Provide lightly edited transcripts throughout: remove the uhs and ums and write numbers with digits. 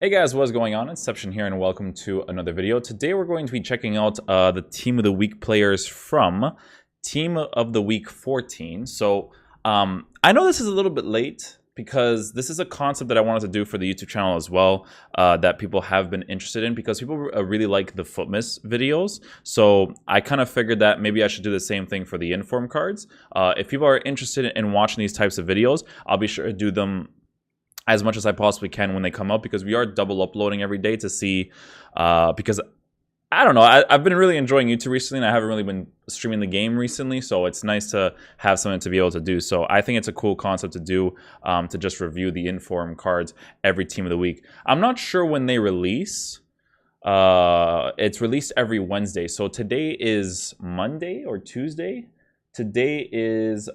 Hey guys, what's going on? Inception here and welcome to another video. Today we're going to be checking out the Team of the Week players from Team of the Week 14. I know this is a little bit late because this is a concept that I wanted to do for the YouTube channel as well, that people have been interested in because people really like the Footmas videos. So I kind of figured that maybe I should do the same thing for the inform cards. If people are interested in watching these types of videos, I'll be sure to do them as much as I possibly can when they come up, because we are double uploading every day to see, because I don't know, I've been really enjoying YouTube recently and I haven't really been streaming the game recently, so it's nice to have something to be able to do. So I think it's a cool concept to do, to just review the inform cards every team of the week. I'm not sure when they release. It's released every Wednesday, so today is Monday or Tuesday. Today is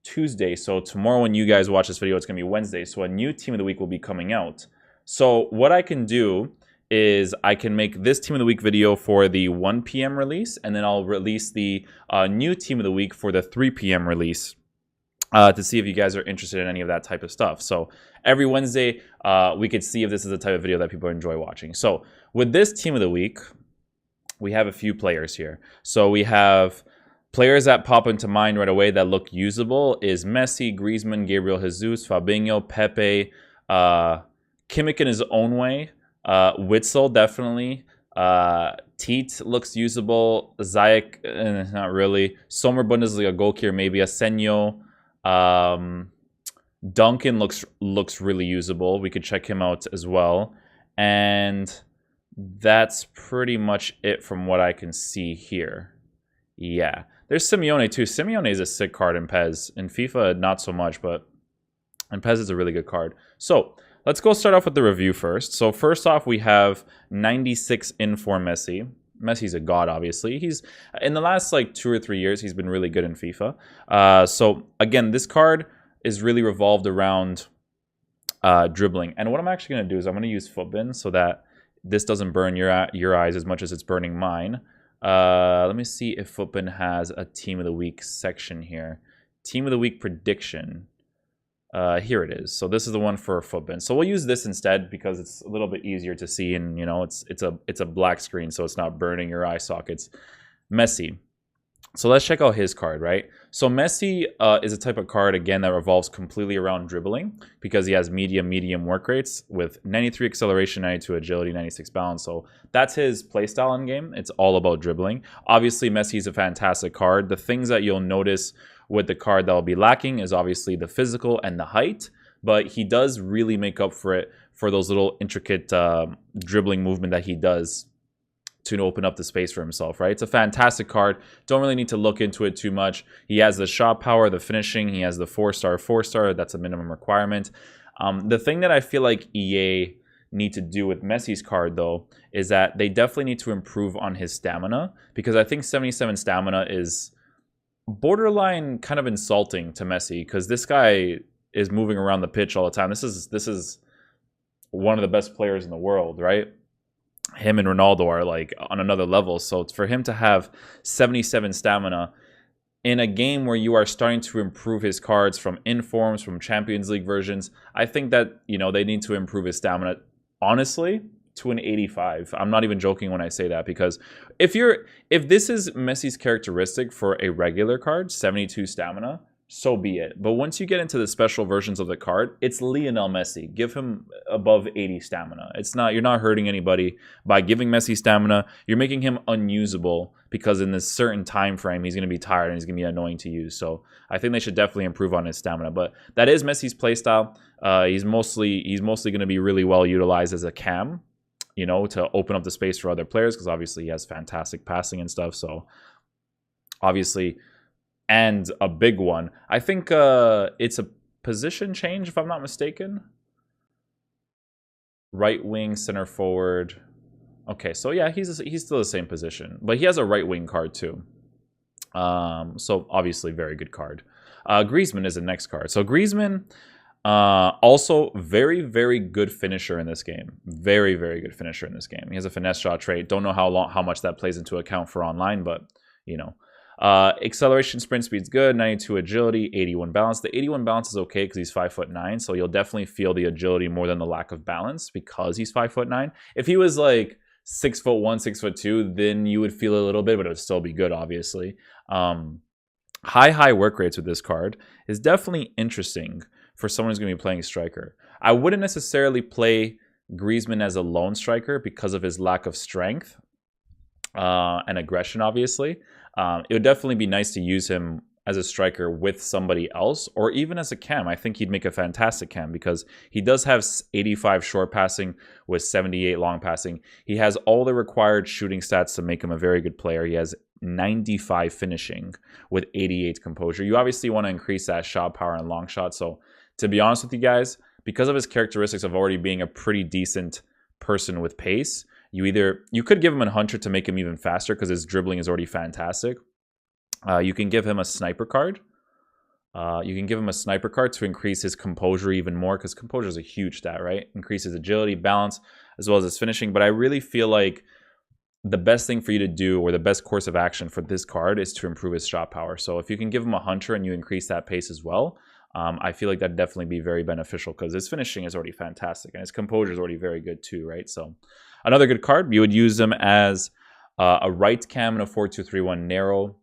Tuesday, so tomorrow when you guys watch this video, it's gonna be Wednesday, so a new team of the week will be coming out. So what I can do is I can make this team of the week video for the 1 p.m. release, and then I'll release the new team of the week for the 3 p.m. release, to see if you guys are interested in any of that type of stuff. So every Wednesday, we could see if this is the type of video that people enjoy watching. So with this team of the week, we have a few players here. So we have players that pop into mind right away that look usable is Messi, Griezmann, Gabriel, Jesus, Fabinho, Pepe, Kimmich in his own way, Witsel definitely, Teat looks usable, Ziyech, not really, Sommer Bundesliga goalkeeper maybe, Asenio, Duncan looks really usable. We could check him out as well, and that's pretty much it from what I can see here. Yeah. There's Simeone too. Simeone is a sick card in PES. In FIFA, not so much, but in PES is a really good card. So let's go start off with the review first. So first off, we have 96 inform Messi. Messi's a god, obviously. He's in the last like 2 or 3 years, he's been really good in FIFA. So again, this card is really revolved around dribbling. And what I'm actually going to do is I'm going to use Footbin so that this doesn't burn your eyes as much as it's burning mine. Let me see if Footbin has a team of the week section here. Team of the week prediction. Here it is. So this is the one for Footbin. So we'll use this instead because it's a little bit easier to see, and you know it's a black screen, so it's not burning your eye sockets. Messi. So let's check out his card, right? So Messi is a type of card, again, that revolves completely around dribbling because he has medium work rates with 93 acceleration, 92 agility, 96 balance. So that's his playstyle in game. It's all about dribbling. Obviously, Messi is a fantastic card. The things that you'll notice with the card that will be lacking is obviously the physical and the height, but he does really make up for it for those little intricate dribbling movement that he does to open up the space for himself, right? It's a fantastic card. Don't really need to look into it too much. He has the shot power, the finishing. He has the 4-star. That's a minimum requirement. The thing that I feel like EA need to do with Messi's card, though, is that they definitely need to improve on his stamina, because I think 77 stamina is borderline kind of insulting to Messi, because this guy is moving around the pitch all the time. This is one of the best players in the world, right? Him and Ronaldo are like on another level. So for him to have 77 stamina in a game where you are starting to improve his cards from informs, from Champions League versions, I think that, you know, they need to improve his stamina, honestly, to an 85. I'm not even joking when I say that, because if this is Messi's characteristic for a regular card, 72 stamina, so be it. But once you get into the special versions of the card, it's Lionel Messi. Give him above 80 stamina. You're not hurting anybody by giving Messi stamina. You're making him unusable, because in this certain time frame, he's going to be tired and he's going to be annoying to use. So I think they should definitely improve on his stamina. But that is Messi's playstyle. He's mostly going to be really well utilized as a cam, you know, to open up the space for other players, because obviously he has fantastic passing and stuff. So obviously, and a big one, I think it's a position change, if I'm not mistaken. Right wing, center forward. Okay, so yeah, he's still the same position, but he has a right wing card too. So obviously very good card. Griezmann is the next card. So Griezmann, also very good finisher in this game. Very good finisher in this game. He has a finesse shot trait. Don't know how much that plays into account for online, but you know. Acceleration, sprint speed's good. 92 agility, 81 balance. The 81 balance is okay because he's 5'9", so you'll definitely feel the agility more than the lack of balance because he's 5'9". If he was like 6'1", 6'2", then you would feel a little bit, but it would still be good, obviously. High work rates with this card is definitely interesting for someone who's going to be playing striker. I wouldn't necessarily play Griezmann as a lone striker because of his lack of strength and aggression, obviously. It would definitely be nice to use him as a striker with somebody else, or even as a cam. I think he'd make a fantastic cam because he does have 85 short passing with 78 long passing. He has all the required shooting stats to make him a very good player. He has 95 finishing with 88 composure. You obviously want to increase that shot power and long shot. So to be honest with you guys, because of his characteristics of already being a pretty decent person with pace, you could give him a hunter to make him even faster because his dribbling is already fantastic. You can give him a sniper card. To increase his composure even more, because composure is a huge stat, right? Increases agility, balance, as well as his finishing. But I really feel like the best thing for you to do, or the best course of action for this card, is to improve his shot power. So if you can give him a hunter and you increase that pace as well, I feel like that'd definitely be very beneficial because his finishing is already fantastic and his composure is already very good too, right? So another good card. You would use him as a right cam in a 4-2-3-1 narrow,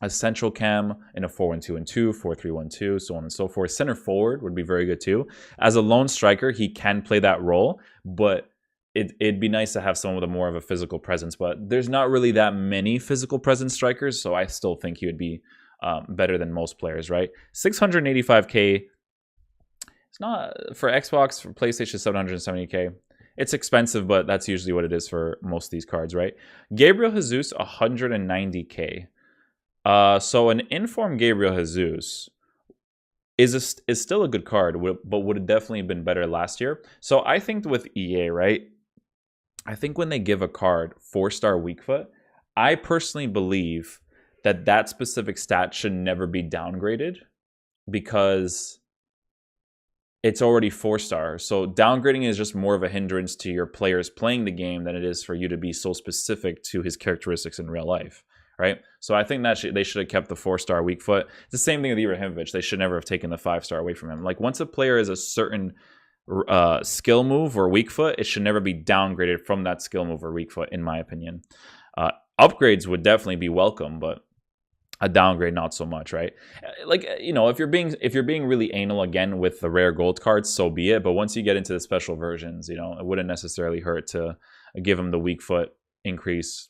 a central cam in a 4-1-2-2, 4-3-1-2, so on and so forth. Center forward would be very good too. As a lone striker, he can play that role, but it'd be nice to have someone with more of a physical presence. But there's not really that many physical presence strikers, so I still think he would be better than most players, right? 685k. It's not for Xbox, for PlayStation, 770k. It's expensive, but that's usually what it is for most of these cards, right? Gabriel Jesus, 190k. So an informed Gabriel Jesus is still a good card, but would have definitely been better last year. So I think with EA, right? I think when they give a card 4-star weak foot, I personally believe that specific stat should never be downgraded because it's already 4-star. So downgrading is just more of a hindrance to your players playing the game than it is for you to be so specific to his characteristics in real life, right? So I think that they should have kept the 4-star weak foot. It's the same thing with Ibrahimovic. They should never have taken the 5-star away from him. Like once a player is a certain skill move or weak foot, it should never be downgraded from that skill move or weak foot, in my opinion. Upgrades would definitely be welcome, but a downgrade not so much, right? Like, you know, if you're being really anal again with the rare gold cards, so be it. But once you get into the special versions, you know, it wouldn't necessarily hurt to give them the weak foot increase,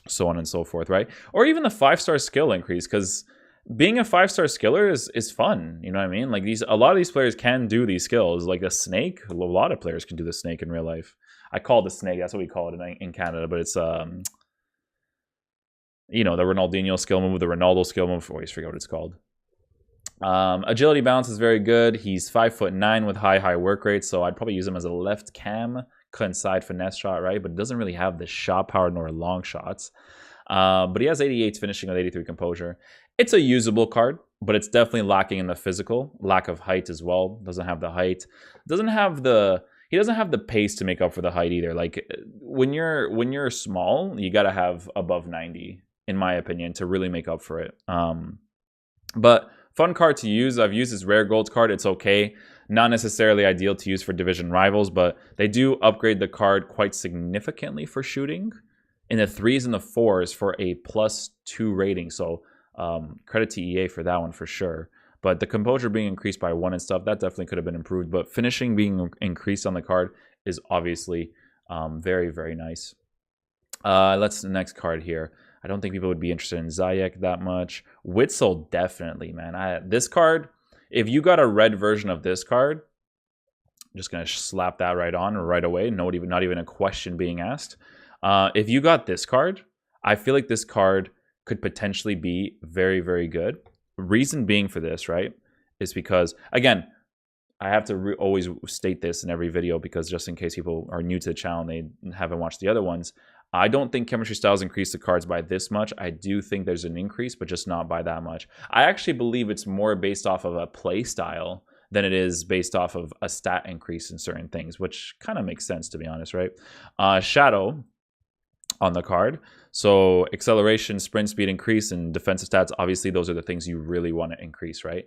so on and so forth, right? Or even the 5-star skill increase, because being a 5-star skiller is fun. You know what I mean? Like a lot of these players can do these skills. Like the snake, a lot of players can do the snake in real life. I call it the snake. That's what we call it in Canada, but it's you know, the Ronaldinho skill move, the Ronaldo skill move. I always forget what it's called. Agility balance is very good. He's 5'9" with high work rate, so I'd probably use him as a left cam, inside finesse shot, right? But it doesn't really have the shot power nor long shots. But he has 88 finishing with 83 composure. It's a usable card, but it's definitely lacking in the physical. Lack of height as well. Doesn't have the height. He doesn't have the pace to make up for the height either. Like when you're small, you gotta have above 90. In my opinion, to really make up for it. But fun card to use. I've used this rare gold card. It's okay. Not necessarily ideal to use for division rivals, but they do upgrade the card quite significantly for shooting. In the 3s and the 4s for a +2 rating. So credit to EA for that one for sure. But the composure being increased by 1 and stuff, that definitely could have been improved. But finishing being increased on the card is obviously very, very nice. Let's the next card here. I don't think people would be interested in Ziyech that much. Witsel, definitely, man. This card, if you got a red version of this card, I'm just going to slap that right on right away. Not even a question being asked. If you got this card, I feel like this card could potentially be very, very good. Reason being for this, right, is because, again, I have to always state this in every video because just in case people are new to the channel and they haven't watched the other ones, I don't think chemistry styles increase the cards by this much. I do think there's an increase, but just not by that much. I actually believe it's more based off of a play style than it is based off of a stat increase in certain things, which kind of makes sense, to be honest, right? Shadow, on the card. So acceleration, sprint speed increase, and defensive stats, obviously those are the things you really want to increase, right?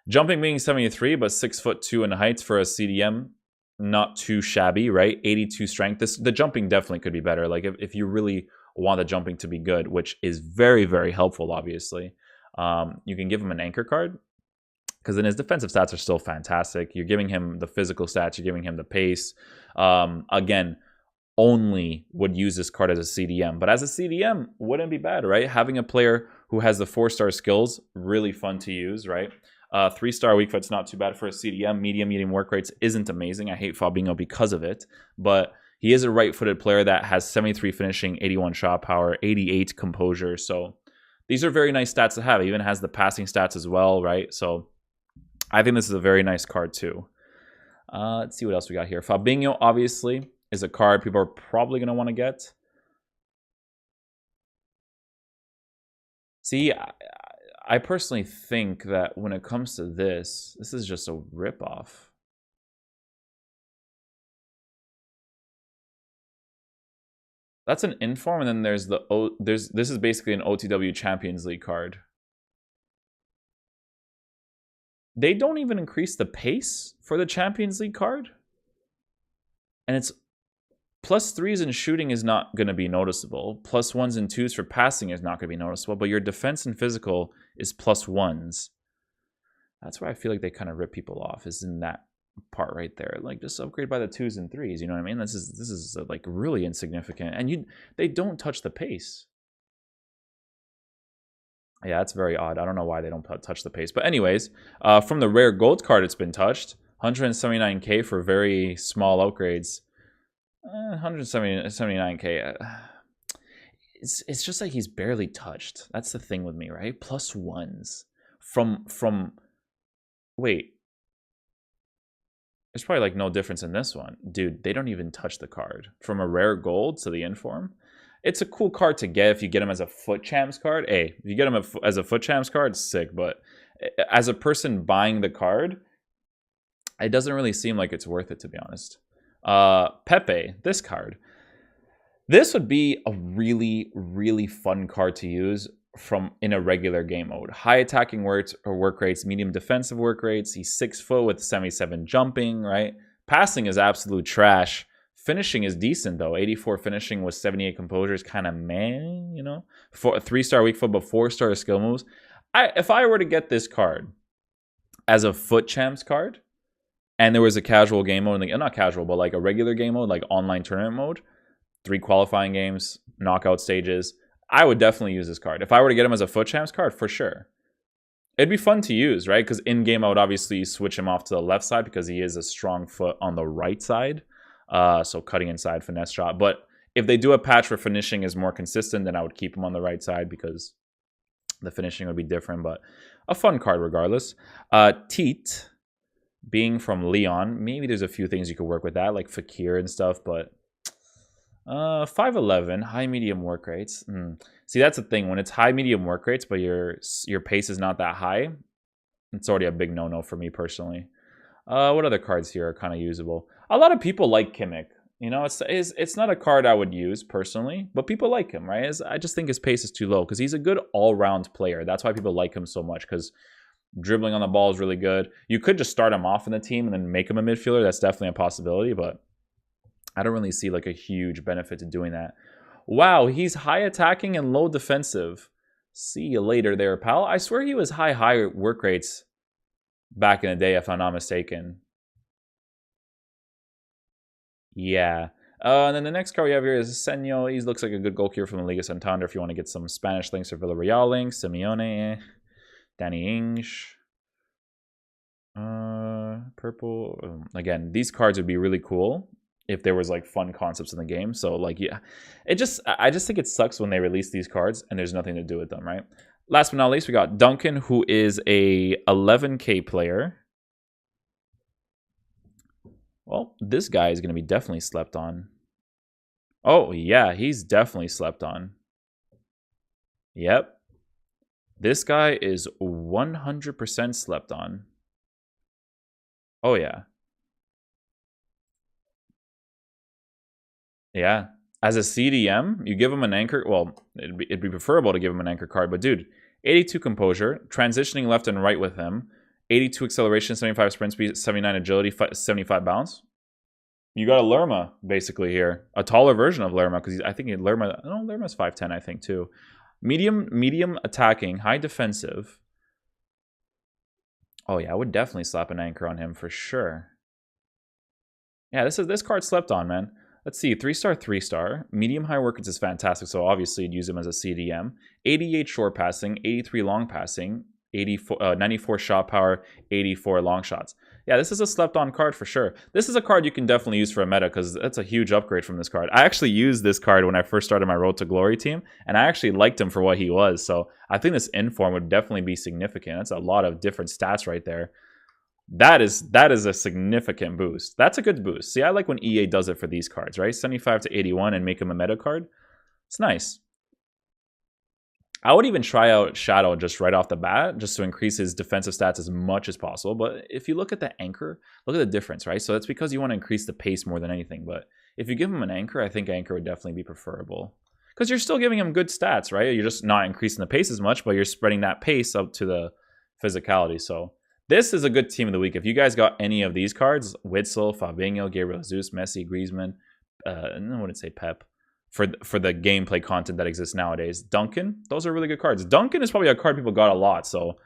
Jumping being 73, but 6'2" in height for a CDM, not too shabby, right? 82 strength. The jumping definitely could be better. Like if you really want the jumping to be good, which is very, very helpful, obviously. You can give him an anchor card, because then his defensive stats are still fantastic. You're giving him the physical stats, you're giving him the pace. Again, only would use this card as a CDM. But as a CDM, wouldn't be bad, right? Having a player who has the 4-star skills, really fun to use, right? 3-star weak foot's not too bad for a CDM. Medium work rates isn't amazing. I hate Fabinho because of it. But he is a right-footed player that has 73 finishing, 81 shot power, 88 composure. So these are very nice stats to have. He even has the passing stats as well, right? So I think this is a very nice card too. Let's see what else we got here. Fabinho, obviously, is a card people are probably going to want to get. See, I personally think that when it comes to this is just a ripoff. That's an inform, and then there's this is basically an OTW Champions League card. They don't even increase the pace for the Champions League card. And it's +3s in shooting is not going to be noticeable. +1s and 2s for passing is not going to be noticeable. But your defense and physical is +1s. That's where I feel like they kind of rip people off, is in that part right there. Like, just upgrade by the 2s and 3s. You know what I mean? This is like really insignificant. And they don't touch the pace. Yeah, that's very odd. I don't know why they don't touch the pace. But anyways, from the rare gold card, it's been touched. 179k for very small upgrades. 179k. It's just like he's barely touched. That's the thing with me, right? +1s from. Wait. There's probably like no difference in this one, dude. They don't even touch the card from a rare gold to the inform. It's a cool card to get if you get him as a foot champs card. Hey, if you get him as a foot champs card, it's sick. But as a person buying the card, it doesn't really seem like it's worth it, to be honest. Pepe, this card. This would be a really, really fun card to use in a regular game mode. High attacking work rates, medium defensive work rates. He's 6 foot with 77 jumping, right? Passing is absolute trash. Finishing is decent, though. 84 finishing with 78 composure is kind of meh, you know? 3-star weak foot, but 4-star skill moves. If I were to get this card as a foot champs card, and there was a casual game mode, like, not casual, but like a regular game mode, like online tournament mode, 3 qualifying games, knockout stages, I would definitely use this card. If I were to get him as a foot champs card, for sure. It'd be fun to use, right? Because in-game I would obviously switch him off to the left side because he is a strong foot on the right side. So cutting inside, finesse shot. But if they do a patch where finishing is more consistent, then I would keep him on the right side because the finishing would be different. But a fun card regardless. Teat, being from Leon, maybe there's a few things you could work with that, like Fakir and stuff. But 5'11", high medium work rates. See, that's the thing. When it's high medium work rates, but your pace is not that high, it's already a big no-no for me personally. What other cards here are kind of usable? A lot of people like Kimmich. You know, it's not a card I would use personally, but people like him, right? I just think his pace is too low because he's a good all-round player. That's why people like him so much, because dribbling on the ball is really good. You could just start him off in the team and then make him a midfielder. That's definitely a possibility, but I don't really see like a huge benefit to doing that. Wow, he's high attacking and low defensive. See you later there, pal. I swear he was high work rates back in the day, if I'm not mistaken. Yeah. And then the next card we have here is Senyo. He looks like a good goalkeeper from the Liga Santander if you want to get some Spanish links or Villarreal links. Simeone, Danny Ings. Purple. Again, these cards would be really cool if there was like fun concepts in the game. So like, yeah, I just think it sucks when they release these cards and there's nothing to do with them, right? Last but not least, we got Duncan, who is a 11k player. Well, this guy is going to be definitely slept on. Oh, yeah, he's definitely slept on. Yep. This guy is 100% slept on. Oh, yeah. Yeah. As a CDM, you give him an anchor. Well, it'd be preferable to give him an anchor card. But dude, 82 composure, transitioning left and right with him, 82 acceleration, 75 sprint speed, 79 agility, 75 bounce. You got a Lerma basically here, a taller version of Lerma because I think Lerma. No, Lerma's 5'10", I think too. Medium attacking, high defensive. Oh yeah, I would definitely slap an anchor on him for sure. Yeah, this card slept on, man. Let's see, 3-star, 3-star. Medium high work is fantastic, so obviously you'd use him as a CDM. 88 short passing, 83 long passing, 94 shot power, 84 long shots. Yeah, this is a slept-on card for sure. This is a card you can definitely use for a meta because that's a huge upgrade from this card. I actually used this card when I first started my Road to Glory team, and I actually liked him for what he was. So I think this inform would definitely be significant. That's a lot of different stats right there. That is a significant boost. That's a good boost. See, I like when EA does it for these cards, right? 75 to 81 and make him a meta card. It's nice. I would even try out Shadow just right off the bat, just to increase his defensive stats as much as possible. But if you look at the anchor, look at the difference, right? So that's because you want to increase the pace more than anything. But if you give him an anchor, I think anchor would definitely be preferable. Because you're still giving him good stats, right? You're just not increasing the pace as much, but you're spreading that pace up to the physicality. So this is a good team of the week. If you guys got any of these cards, Witsel, Fabinho, Gabriel, Messi, Griezmann, I wouldn't say Pepe, for the gameplay content that exists nowadays. Duncan, those are really good cards. Duncan is probably a card people got a lot, so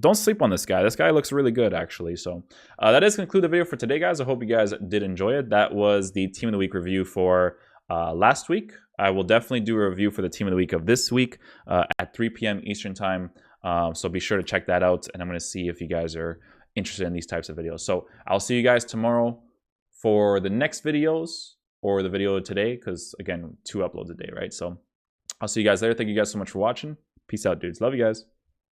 don't sleep on this guy. This guy looks really good, actually. So that does conclude the video for today, guys. I hope you guys did enjoy it. That was the Team of the Week review for last week. I will definitely do a review for the Team of the Week of this week at 3 p.m. Eastern Time. So be sure to check that out, and I'm going to see if you guys are interested in these types of videos. So I'll see you guys tomorrow for the next videos, or the video today, because again, 2 uploads a day, right? So I'll see you guys there. Thank you guys so much for watching. Peace out, dudes. Love you guys.